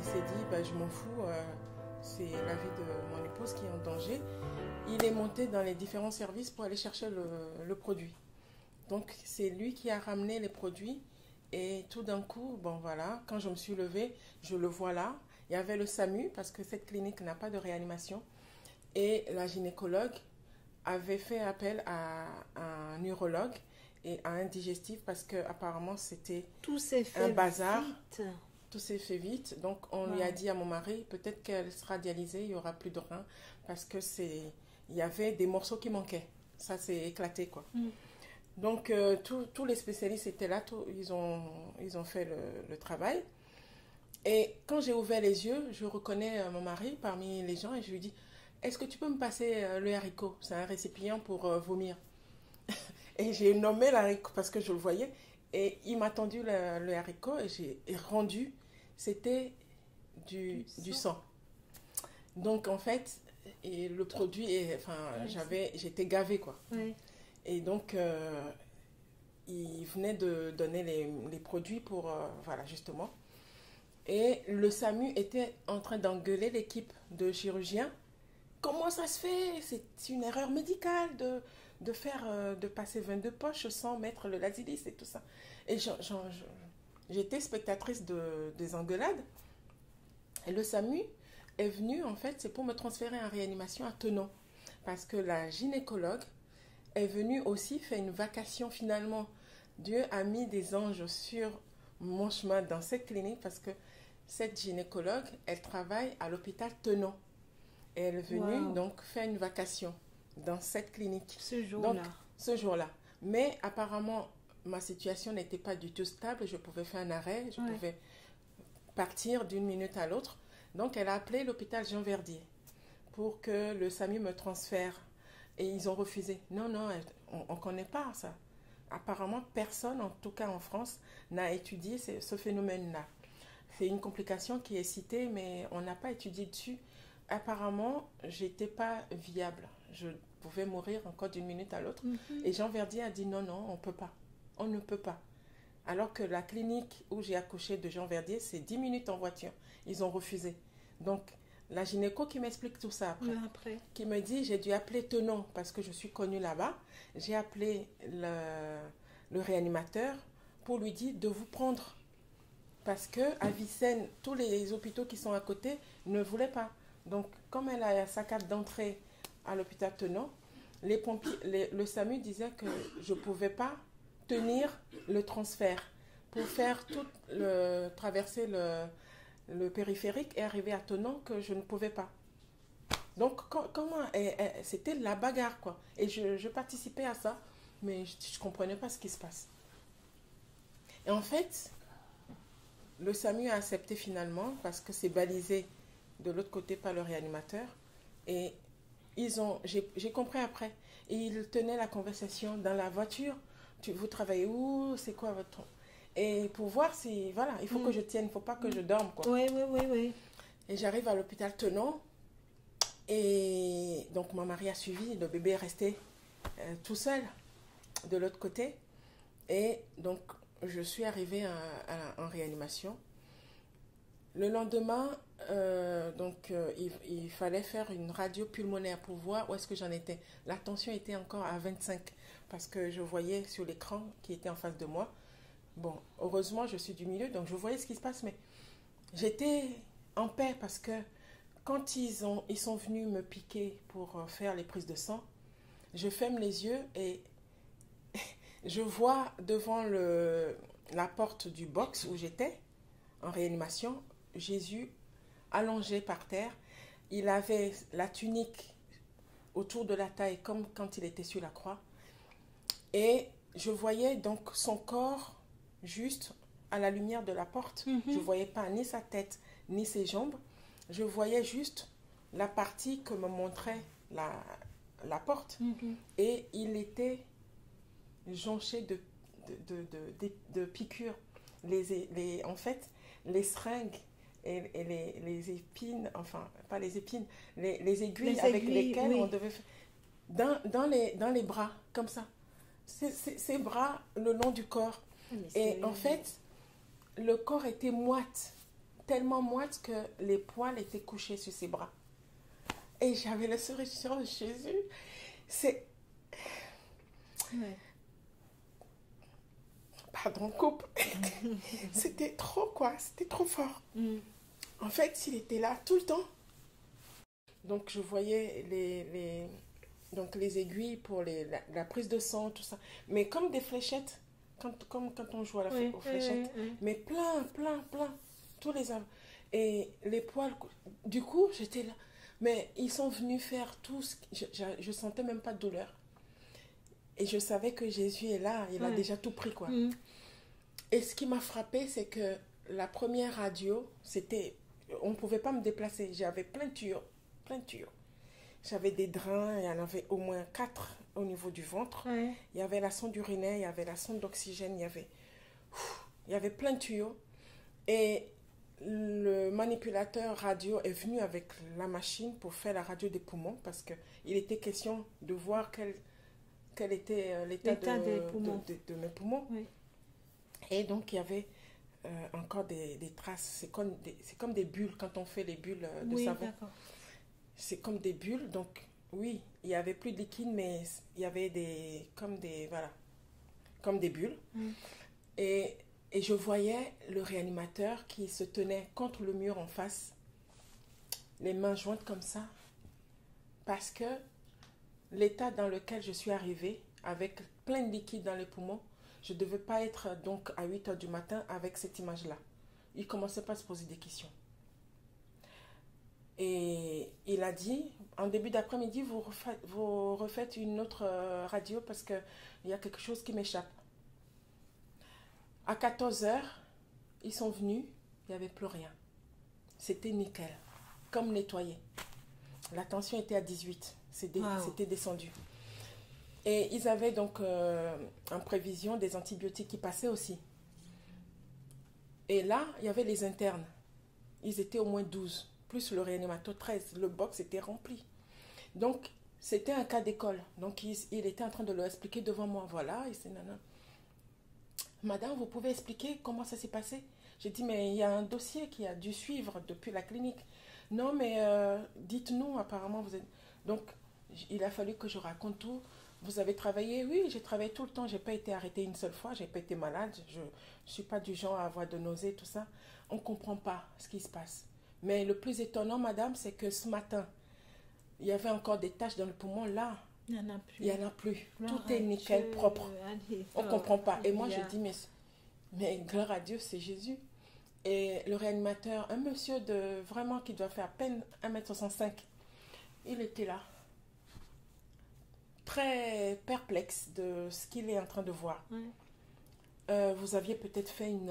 s'est dit, bah, je m'en fous, c'est la vie de mon épouse qui est en danger. Il est monté dans les différents services pour aller chercher le produit. Donc, c'est lui qui a ramené les produits. Et tout d'un coup, bon voilà, quand je me suis levée, je le vois là. Il y avait le SAMU, parce que cette clinique n'a pas de réanimation. Et la gynécologue avait fait appel à un urologue et à un digestif, parce qu'apparemment, c'était un bazar. Vite. Tout s'est fait vite. Donc, on lui a dit à mon mari, peut-être qu'elle sera dialysée, il n'y aura plus de reins, parce que il y avait des morceaux qui manquaient. Ça s'est éclaté, quoi. Donc, tous les spécialistes étaient là, ils ont fait le travail. Et quand j'ai ouvert les yeux, je reconnais mon mari parmi les gens et je lui dis, est-ce que tu peux me passer le haricot? C'est un récipient pour vomir. Et j'ai nommé l'haricot parce que je le voyais. Et il m'a tendu le haricot et j'ai rendu, c'était du sang. Donc, en fait, et le produit, j'étais gavée, quoi. Ouais. Et donc, il venait de donner les produits pour, voilà, justement. Et le SAMU était en train d'engueuler l'équipe de chirurgiens. Comment ça se fait? C'est une erreur médicale de passer 22 poches sans mettre le lazilis et tout ça. Et j'étais spectatrice des engueulades. Et le SAMU est venu, en fait, c'est pour me transférer en réanimation à Thonon. Parce que la gynécologue est venue aussi faire une vacation finalement. Dieu a mis des anges sur mon chemin dans cette clinique parce que cette gynécologue, elle travaille à l'hôpital Thonon. Et elle est venue donc faire une vacation dans cette clinique. Ce jour-là. Donc, ce jour-là. Mais apparemment, ma situation n'était pas du tout stable. Je pouvais faire un arrêt, je pouvais partir d'une minute à l'autre. Donc, elle a appelé l'hôpital Jean Verdier pour que le SAMU me transfère. Et ils ont refusé. Non, on ne connaît pas ça. Apparemment, personne, en tout cas en France, n'a étudié ce phénomène-là. C'est une complication qui est citée, mais on n'a pas étudié dessus. Apparemment, je n'étais pas viable. Je pouvais mourir encore d'une minute à l'autre. Et Jean Verdier a dit non, on ne peut pas. On ne peut pas. Alors que la clinique où j'ai accouché de Jean Verdier, c'est 10 minutes en voiture. Ils ont refusé. Donc, la gynéco qui m'explique tout ça après. Qui me dit, j'ai dû appeler Thonon parce que je suis connue là-bas. J'ai appelé le réanimateur pour lui dire de vous prendre. Parce qu'à Vicenne, tous les hôpitaux qui sont à côté ne voulaient pas. Donc, comme elle a sa carte d'entrée à l'hôpital Thonon, les pompiers, le SAMU disait que je ne pouvais pas tenir le transfert pour faire traverser le périphérique et arriver à Thonon, que je ne pouvais pas. Donc, c'était la bagarre, quoi. Et je participais à ça, mais je ne comprenais pas ce qui se passe. Et en fait, le SAMU a accepté finalement, parce que c'est balisé de l'autre côté par le réanimateur. Et j'ai compris après. Et ils tenaient la conversation dans la voiture. Vous travaillez où? C'est quoi votre... Et pour voir si... Voilà, il faut que je tienne, il ne faut pas que je dorme, quoi. Oui. Et j'arrive à l'hôpital Thonon. Et donc, mon mari a suivi. Le bébé est resté tout seul de l'autre côté. Et donc, je suis arrivée en réanimation. Le lendemain, il fallait faire une radio pulmonaire pour voir où est-ce que j'en étais. La tension était encore à 25 parce que je voyais sur l'écran qui était en face de moi. Bon, heureusement, je suis du milieu, donc je voyais ce qui se passe, mais j'étais en paix parce que quand ils sont venus me piquer pour faire les prises de sang, je ferme les yeux et je vois devant la porte du box où j'étais en réanimation, Jésus allongé par terre. Il avait la tunique autour de la taille comme quand il était sur la croix. Et je voyais donc son corps juste à la lumière de la porte. Je ne voyais pas ni sa tête ni ses jambes. Je voyais juste la partie que me montrait la porte. Et il était jonché de piqûres. En fait, les seringues et les épines, enfin, pas les épines, les aiguilles avec lesquelles on devait faire dans les bras, comme ça. Ces bras le long du corps. Et en fait, le corps était moite tellement moite que les poils étaient couchés sur ses bras. Et j'avais le sourire de Jésus. C'est... Ouais. Pardon, coupe. C'était trop, quoi. C'était trop fort. En fait, il était là tout le temps. Donc, je voyais les aiguilles pour la prise de sang, tout ça. Mais comme des fléchettes, comme quand on joue à aux fléchettes. Mais plein. Tous les arbres. Et les poils, du coup, j'étais là. Mais ils sont venus faire tout ce... Je sentais même pas de douleur. Et je savais que Jésus est là. Il a déjà tout pris, quoi. Et ce qui m'a frappé, c'est que la première radio, c'était... On ne pouvait pas me déplacer. J'avais plein de tuyaux. J'avais des drains, il y en avait au moins 4 au niveau du ventre. Il y avait la sonde urinaire, il y avait la sonde d'oxygène, il y avait plein de tuyaux. Et le manipulateur radio est venu avec la machine pour faire la radio des poumons parce qu'il était question de voir quel était l'état de mes poumons. Et donc, il y avait encore des traces. C'est comme des bulles quand on fait les bulles de savon. D'accord. C'est comme des bulles. Donc, oui, il n'y avait plus de liquide, mais il y avait comme des bulles. Et je voyais le réanimateur qui se tenait contre le mur en face, les mains jointes comme ça, parce que l'état dans lequel je suis arrivée, avec plein de liquide dans les poumons, je ne devais pas être donc à 8 h du matin avec cette image-là. Il ne commençait pas à se poser des questions. Et il a dit, en début d'après-midi, vous refaites une autre radio parce qu'il y a quelque chose qui m'échappe. À 14 h, ils sont venus, il n'y avait plus rien. C'était nickel, comme nettoyé. La tension était à 18, c'était descendu. Et ils avaient donc en prévision des antibiotiques qui passaient aussi. Et là, il y avait les internes. Ils étaient au moins 12, plus le réanimateur 13. Le box était rempli. Donc, c'était un cas d'école. Donc, il était en train de leur expliquer devant moi. Voilà, et c'est nana. Madame, vous pouvez expliquer comment ça s'est passé? J'ai dit, mais il y a un dossier qui a dû suivre depuis la clinique. Non, mais dites-nous, apparemment, vous êtes... Donc, il a fallu que je raconte tout. Vous avez travaillé? Oui, j'ai travaillé tout le temps. Je n'ai pas été arrêtée une seule fois. Je n'ai pas été malade. Je ne suis pas du genre à avoir de nausées, tout ça. On ne comprend pas ce qui se passe. Mais le plus étonnant, madame, c'est que ce matin, il y avait encore des taches dans le poumon. Là, il n'y en a plus. Il n'y en a plus. Tout est nickel, propre. On ne comprend pas. Et moi, je dis, mais gloire à Dieu, c'est Jésus. Et le réanimateur, un monsieur vraiment qui doit faire à peine 1,65 m, il était là. Très perplexe de ce qu'il est en train de voir. Vous aviez peut-être fait une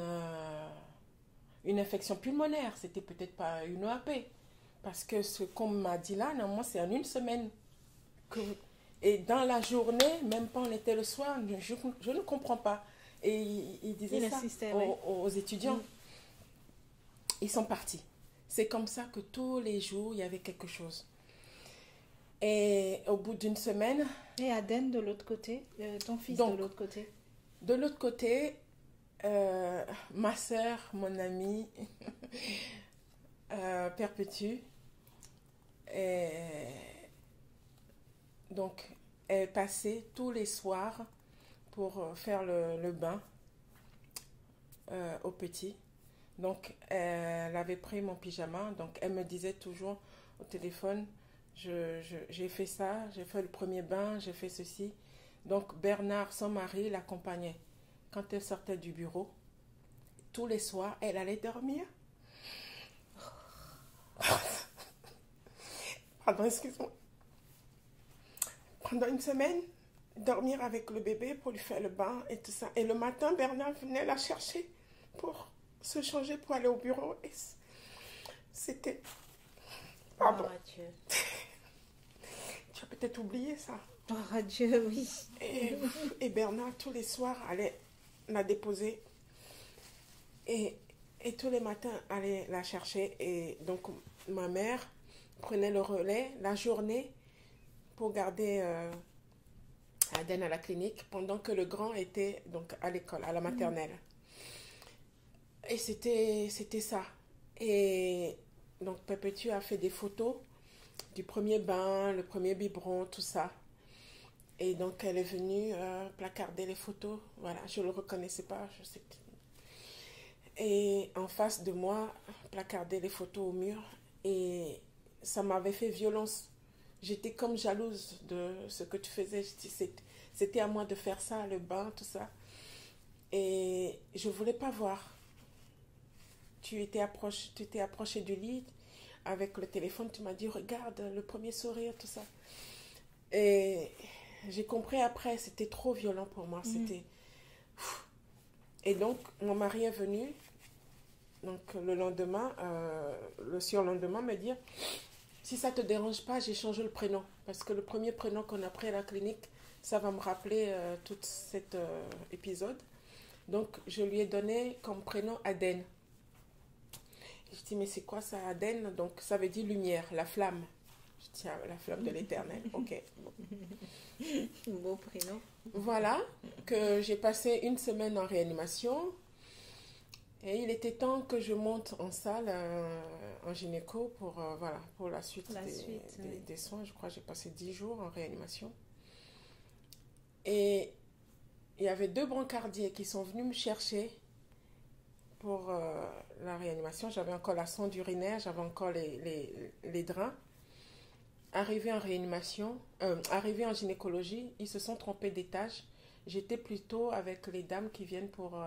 infection pulmonaire. C'était peut-être pas une OAP. Parce que ce qu'on m'a dit là, normalement, c'est en une semaine. Et dans la journée, même pas on était le soir, je ne comprends pas. Et il disait ça aux étudiants. Ils sont partis. C'est comme ça que tous les jours, il y avait quelque chose. Et au bout d'une semaine... Et Aden, de l'autre côté, ton fils de l'autre côté? De l'autre côté, ma soeur, mon amie, Perpétue, donc, elle passait tous les soirs pour faire le bain au petit. Donc, elle avait pris mon pyjama. Donc, elle me disait toujours au téléphone, j'ai fait ça, j'ai fait le premier bain, j'ai fait ceci. Donc, Bernard, son mari, l'accompagnait. Quand elle sortait du bureau, tous les soirs, elle allait dormir. Pardon, excuse-moi. Pendant une semaine, dormir avec le bébé pour lui faire le bain et tout ça. Et le matin, Bernard venait la chercher pour se changer pour aller au bureau. Et c'était... Pardon. Oh, Dieu. Tu as peut-être oublié ça. Oh, Dieu, oui. Et Bernard, tous les soirs, allait la déposer. Et tous les matins, allait la chercher. Et donc, ma mère prenait le relais la journée pour garder Aden à la clinique pendant que le grand était donc à l'école, à la maternelle. Et c'était ça. Et donc, Perpétue a fait des photos du premier bain, le premier biberon, tout ça. Et donc, elle est venue placarder les photos. Voilà, je ne le reconnaissais pas, je sais. Et en face de moi, placarder les photos au mur. Et ça m'avait fait violence. J'étais comme jalouse de ce que tu faisais. C'était à moi de faire ça, le bain, tout ça. Et je ne voulais pas voir. Tu t'es approché du lit avec le téléphone. Tu m'as dit, regarde, le premier sourire, tout ça. Et j'ai compris après, c'était trop violent pour moi. C'était... Et donc, mon mari est venu, donc le lendemain, le surlendemain, me dire, si ça ne te dérange pas, j'ai changé le prénom. Parce que le premier prénom qu'on a pris à la clinique, ça va me rappeler tout cet épisode. Donc, je lui ai donné comme prénom Aden. Je dis, mais c'est quoi ça, Aden? Donc, ça veut dire lumière, la flamme. Je dis, ah, la flamme de l'éternel. Ok. Beau prénom. Voilà, que j'ai passé une semaine en réanimation. Et il était temps que je monte en salle, en gynéco, pour, voilà, pour la suite, des soins. Je crois que j'ai passé 10 jours en réanimation. Et il y avait 2 brancardiers qui sont venus me chercher pour la réanimation. J'avais encore la sonde urinaire, j'avais encore les drains. Arrivé en réanimation, arrivé en gynécologie, ils se sont trompés d'étage. J'étais plutôt avec les dames qui viennent pour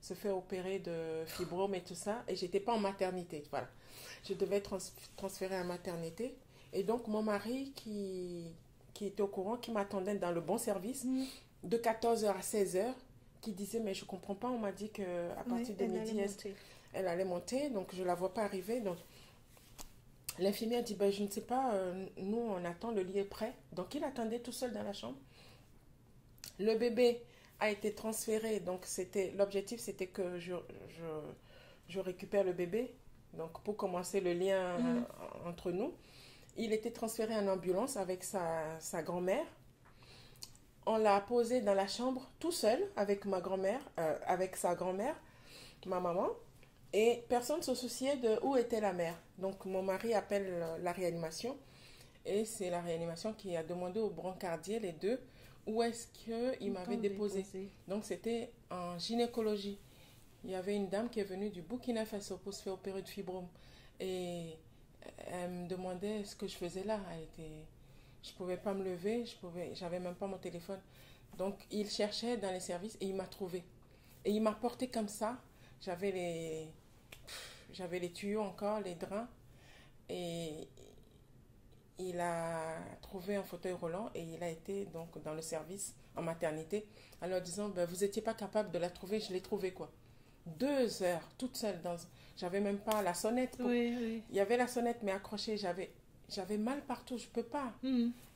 se faire opérer de fibrome et tout ça. Et j'étais pas en maternité, voilà. Je devais être transférée en maternité. Et donc, mon mari qui était au courant, qui m'attendait dans le bon service, de 14h à 16h, qui disait, mais je comprends pas, on m'a dit qu'à partir de midi, elle allait monter. Donc, je la vois pas arriver. Donc, l'infirmière dit, ben, je ne sais pas, nous on attend, le lit est prêt. Donc il attendait tout seul dans la chambre. Le bébé a été transféré, donc l'objectif c'était que je récupère le bébé, donc pour commencer le lien entre nous. Il était transféré en ambulance avec sa grand-mère. On l'a posé dans la chambre tout seul avec ma grand-mère, avec sa grand-mère, ma maman. Et personne ne se souciait de où était la mère. Donc mon mari appelle la réanimation. Et c'est la réanimation qui a demandé au brancardier, les 2, où est-ce qu'ils m'avaient déposé. Donc c'était en gynécologie. Il y avait une dame qui est venue du Burkina Faso pour se faire opérer de fibrome. Et elle me demandait ce que je faisais là. Je ne pouvais pas me lever, j'avais même pas mon téléphone. Donc il cherchait dans les services et il m'a trouvé. Et il m'a porté comme ça. J'avais les tuyaux encore, les drains. Et il a trouvé un fauteuil roulant et il a été donc dans le service en maternité en leur disant, ben, vous n'étiez pas capable de la trouver, je l'ai trouvée quoi. 2 heures, toute seule. J'avais même pas la sonnette. Oui. Il y avait la sonnette mais accrochée. J'avais mal partout, je ne peux pas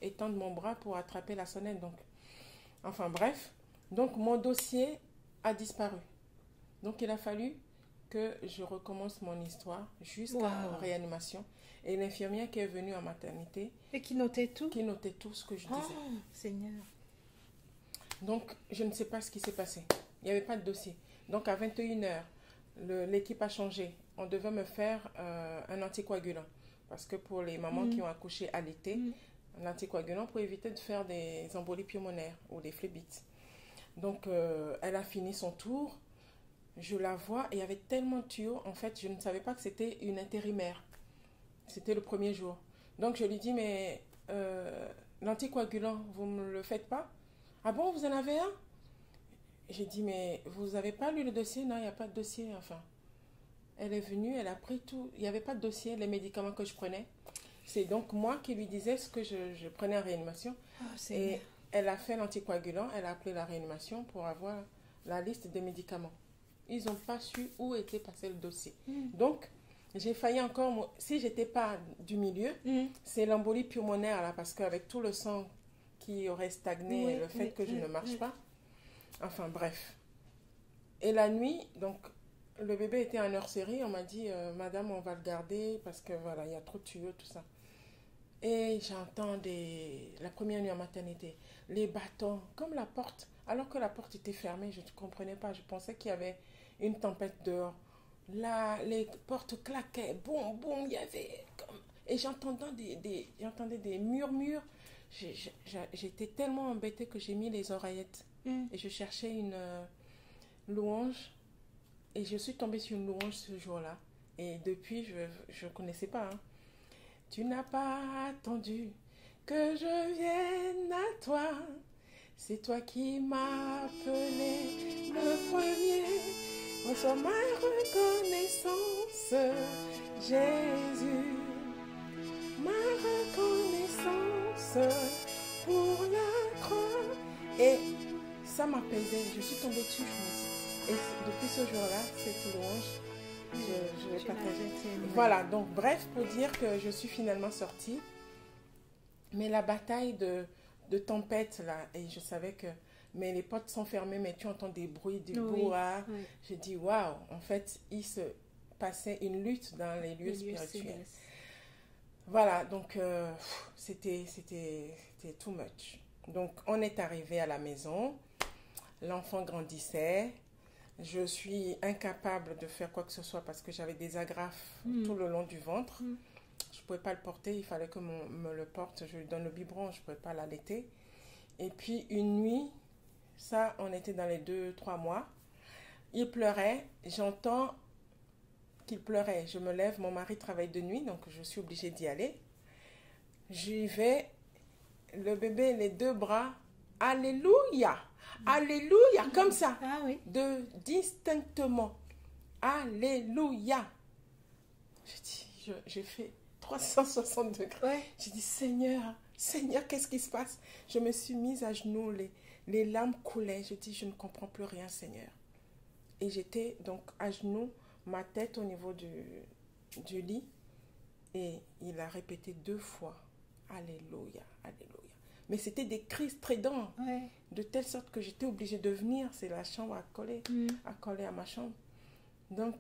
étendre mon bras pour attraper la sonnette. Donc, enfin bref. Donc mon dossier a disparu. Donc il a fallu que je recommence mon histoire jusqu'à réanimation. Et l'infirmière qui est venue en maternité. Et qui notait tout. Qui notait tout ce que je disais. Oh, Seigneur. Donc, je ne sais pas ce qui s'est passé. Il n'y avait pas de dossier. Donc, à 21h, l'équipe a changé. On devait me faire un anticoagulant. Parce que pour les mamans qui ont accouché à l'été, un anticoagulant pour éviter de faire des embolies pulmonaires ou des phlébites. Donc, elle a fini son tour. Je la vois et il y avait tellement de tuyaux. En fait, je ne savais pas que c'était une intérimaire. C'était le premier jour. Donc, je lui dis, mais l'anticoagulant, vous ne me le faites pas? Ah bon, vous en avez un? J'ai dit, mais vous n'avez pas lu le dossier? Non, il n'y a pas de dossier. Enfin, elle est venue, elle a pris tout. Il n'y avait pas de dossier, les médicaments que je prenais. C'est donc moi qui lui disais ce que je prenais en réanimation. Oh, et elle a fait l'anticoagulant, elle a appelé la réanimation pour avoir la liste des médicaments. Ils n'ont pas su où était passé le dossier. Donc, j'ai failli encore... Si je n'étais pas du milieu, c'est l'embolie pulmonaire, là, parce qu'avec tout le sang qui aurait stagné, le fait que je ne marche pas. Enfin, bref. Et la nuit, donc, le bébé était en nurserie. On m'a dit, madame, on va le garder parce que, voilà, il y a trop de tuyaux, tout ça. Et j'entends la première nuit en maternité, les bâtons, comme la porte. Alors que la porte était fermée, je ne comprenais pas. Je pensais qu'il y avait une tempête dehors. les portes claquaient, boum, boum, il y avait comme... Et j'entendais des murmures. J'étais tellement embêtée que j'ai mis les oreillettes. Et je cherchais une louange. Et je suis tombée sur une louange ce jour-là. Et depuis, je ne connaissais pas. Hein. Tu n'as pas attendu que je vienne à toi. C'est toi qui m'as appelé le premier. Reçois ma reconnaissance, Jésus. Ma reconnaissance pour la croix. Et ça m'apaisait. Je suis tombée dessus, je me dis. Et depuis ce jour-là, cette louange, je l'ai partagée. Voilà, donc bref, pour dire que je suis finalement sortie. Mais la bataille de tempête, là, et je savais que mais les portes sont fermées, mais tu entends des bruits, des brouhahas. Oui. J'ai dit, waouh, en fait, il se passait une lutte dans les lieux spirituels. Voilà, donc c'était too much. Donc, on est arrivé à la maison, l'enfant grandissait, je suis incapable de faire quoi que ce soit parce que j'avais des agrafes tout le long du ventre. Je ne pouvais pas le porter, il fallait que me le porte, je lui donne le biberon, je ne pouvais pas l'allaiter. Et puis, une nuit, ça, on était dans les 2-3 mois, il pleurait, j'entends qu'il pleurait. Je me lève, mon mari travaille de nuit, donc je suis obligée d'y aller. J'y vais, le bébé, les 2 bras, alléluia, alléluia, comme ça, distinctement, alléluia. J'ai fait 360 degrés. Ouais. J'ai dit, Seigneur, qu'est-ce qui se passe? Je me suis mise à genoux, les larmes coulaient. J'ai dit, je ne comprends plus rien, Seigneur. Et j'étais donc à genoux, ma tête au niveau du lit. Et il a répété 2 fois, alléluia, alléluia. Mais c'était des cris stridents, de telle sorte que j'étais obligée de venir. C'est la chambre à coller à ma chambre. Donc,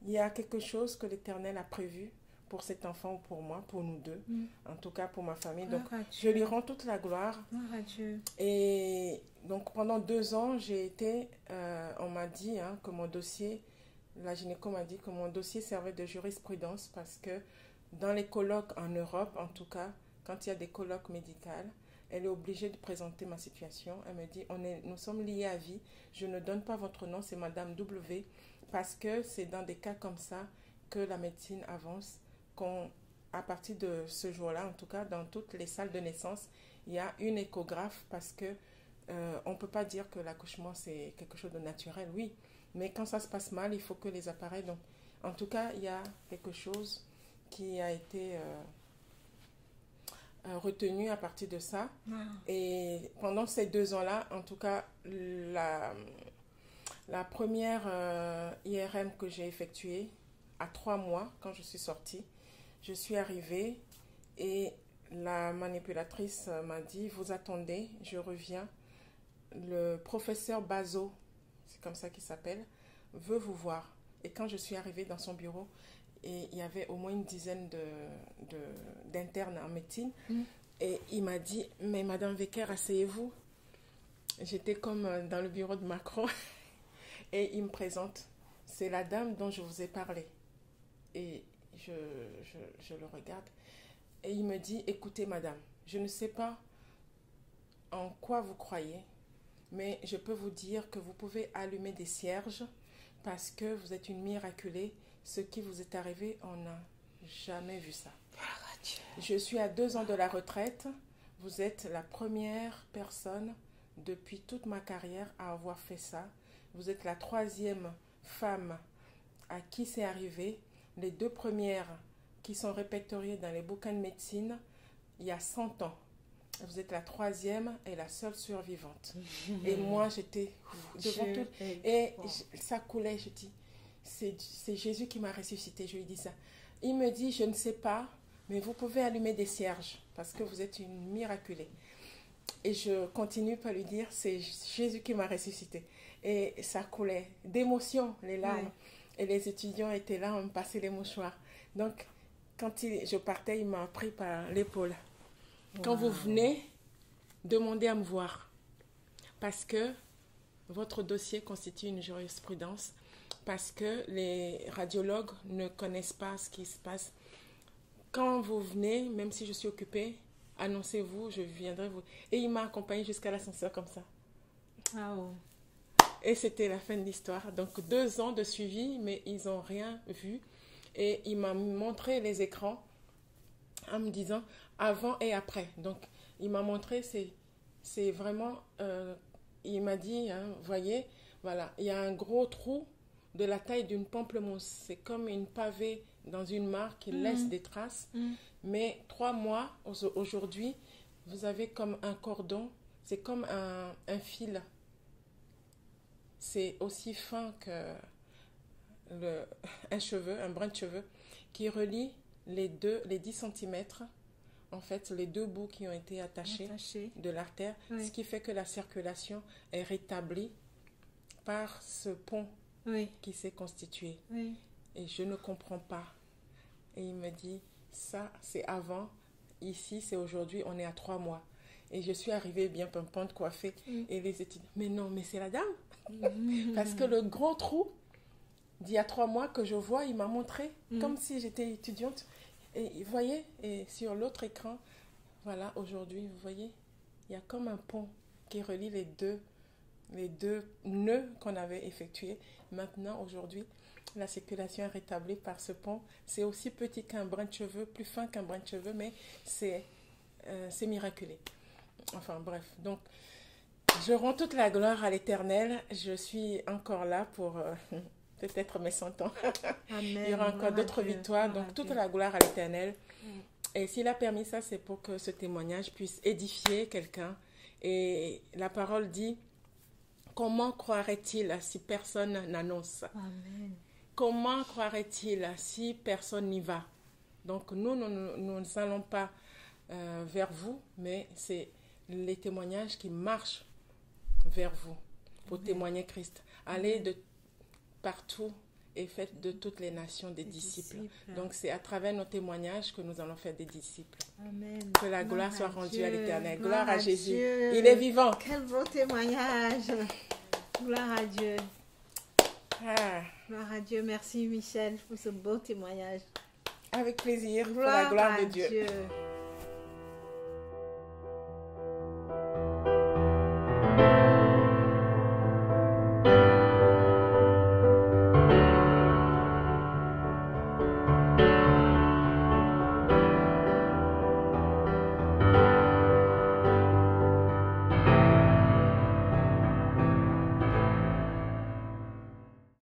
il y a quelque chose que l'Éternel a prévu pour cet enfant ou pour moi, pour nous deux, en tout cas pour ma famille. Donc, je lui rends toute la gloire. Et donc, pendant 2 ans, j'ai été, on m'a dit que mon dossier, la gynéco m'a dit que mon dossier servait de jurisprudence parce que dans les colloques en Europe, en tout cas, quand il y a des colloques médicaux, elle est obligée de présenter ma situation. Elle me dit, nous sommes liés à vie, je ne donne pas votre nom, c'est Madame W, parce que c'est dans des cas comme ça que la médecine avance, à partir de ce jour-là, en tout cas, dans toutes les salles de naissance, il y a une échographe parce que on ne peut pas dire que l'accouchement, c'est quelque chose de naturel, oui. Mais quand ça se passe mal, il faut que les appareils... Donc, en tout cas, il y a quelque chose qui a été retenu à partir de ça. Et pendant ces 2 ans-là, en tout cas, la première IRM que j'ai effectuée, à 3 mois, quand je suis sortie, je suis arrivée et la manipulatrice m'a dit, vous attendez, je reviens. Le professeur Bazo, c'est comme ça qu'il s'appelle, veut vous voir. Et quand je suis arrivée dans son bureau, et il y avait au moins une dizaine d'internes en médecine, et il m'a dit, mais Madame Wecker, asseyez-vous. J'étais comme dans le bureau de Macron, et il me présente, c'est la dame dont je vous ai parlé. Et je le regarde, et il me dit, écoutez Madame, je ne sais pas en quoi vous croyez, mais je peux vous dire que vous pouvez allumer des cierges parce que vous êtes une miraculée. Ce qui vous est arrivé, on n'a jamais vu ça. Je suis à 2 ans de la retraite. Vous êtes la première personne depuis toute ma carrière à avoir fait ça. Vous êtes la 3e femme à qui c'est arrivé. Les 2 premières qui sont répertoriées dans les bouquins de médecine il y a 100 ans. Vous êtes la 3e et la seule survivante. Et moi, j'étais devant tout. Et ça coulait, je dis, c'est Jésus qui m'a ressuscité. Je lui dis ça. Il me dit, je ne sais pas, mais vous pouvez allumer des cierges parce que vous êtes une miraculée. Et je continue par lui dire, c'est Jésus qui m'a ressuscité. Et ça coulait d'émotion, les larmes. Et les étudiants étaient là, on me passait les mouchoirs. Donc, quand je partais, il m'a pris par l'épaule. Quand vous venez, demandez à me voir. Parce que votre dossier constitue une jurisprudence. parce que les radiologues ne connaissent pas ce qui se passe. Quand vous venez, même si je suis occupée, annoncez-vous, je viendrai vous... Et il m'a accompagnée jusqu'à l'ascenseur comme ça. Ah oh. Et c'était la fin de l'histoire. Donc 2 ans de suivi, mais ils n'ont rien vu. Et il m'a montré les écrans en me disant avant et après. Donc il m'a montré, c'est vraiment... il m'a dit, hein, voyez, voilà, il y a un gros trou de la taille d'une pamplemousse. C'est comme une pavée dans une mare qui laisse des traces. Mais 3 mois, aujourd'hui, vous avez comme un cordon, c'est comme un fil. C'est aussi fin que un cheveu, un brin de cheveux, qui relie les 10 centimètres, en fait, les 2 bouts qui ont été attachés de l'artère, ce qui fait que la circulation est rétablie par ce pont qui s'est constitué. Et je ne comprends pas. Et il me dit, ça, c'est avant, ici, c'est aujourd'hui, on est à 3 mois. Et je suis arrivée bien pimpante, coiffée, et les étudiants, mais non, mais c'est la dame. Parce que le gros trou d'il y a 3 mois que je vois, il m'a montré, comme si j'étais étudiante. Et vous voyez, et sur l'autre écran, voilà, aujourd'hui, vous voyez, il y a comme un pont qui relie les deux nœuds qu'on avait effectués. Maintenant, aujourd'hui, la circulation est rétablie par ce pont. C'est aussi petit qu'un brin de cheveux, plus fin qu'un brin de cheveux, mais c'est miraculé. Enfin, bref. Donc, je rends toute la gloire à l'Éternel. Je suis encore là pour peut-être mes 100 ans. Amen. Il y aura encore d'autres victoires. Donc, toute la gloire à l'Éternel. Et s'il a permis ça, c'est pour que ce témoignage puisse édifier quelqu'un. Et la parole dit, comment croirait-il si personne n'annonce? Amen. Comment croirait-il si personne n'y va? Donc, nous n'allons pas vers vous, mais c'est les témoignages qui marchent vers vous pour témoigner Christ. Allez de partout et faites de toutes les nations des disciples. Donc, c'est à travers nos témoignages que nous allons faire des disciples. Amen. Que la gloire soit rendue à l'Éternel. Gloire à Jésus. Dieu. Il est vivant. Quel beau témoignage. Gloire à Dieu. Gloire à Dieu. Merci Michel pour ce beau témoignage. Avec plaisir, pour Gloire la gloire à de Dieu. Dieu.